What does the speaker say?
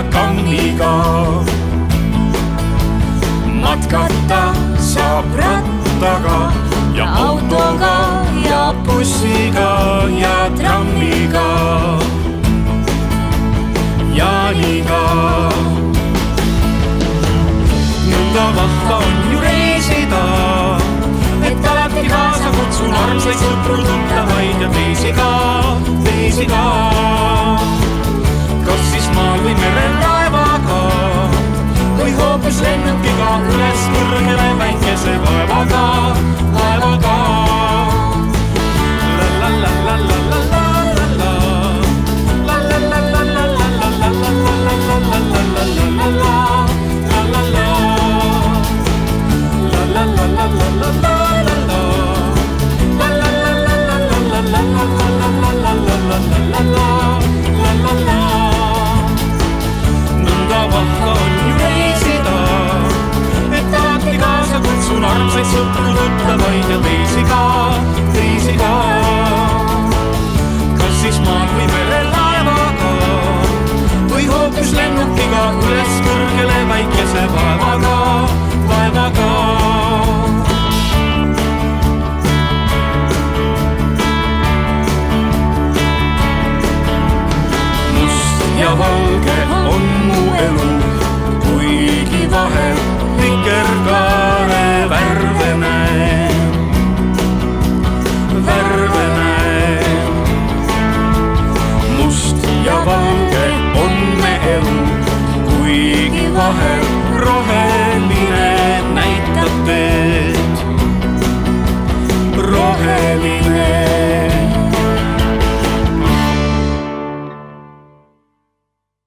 ja kammiga. Matkata saab rattaga ja autoga ja bussiga ja trammiga. Jaaniga. Nõnda vahva on ju reisida, et alati kaasa kutsun armsaid sõpru, tuttavaid ja teisi ka. Kas siis maal või merel laevaga või hoopis lennukiga üles kõrgele väikese laevaga. Nõnda vahva on ju reisida, et alati kaasa kutsun armsaid sõpru, tuttavaid ja teisi ka. Kas siis maal või merel laevaga või hoopis lennukiga üles kõrgele väikese laevaga. Ja valge on mu elu, kuigi vahel vikerkaare värve näen. Must ja valge on me elu, kuigi vahel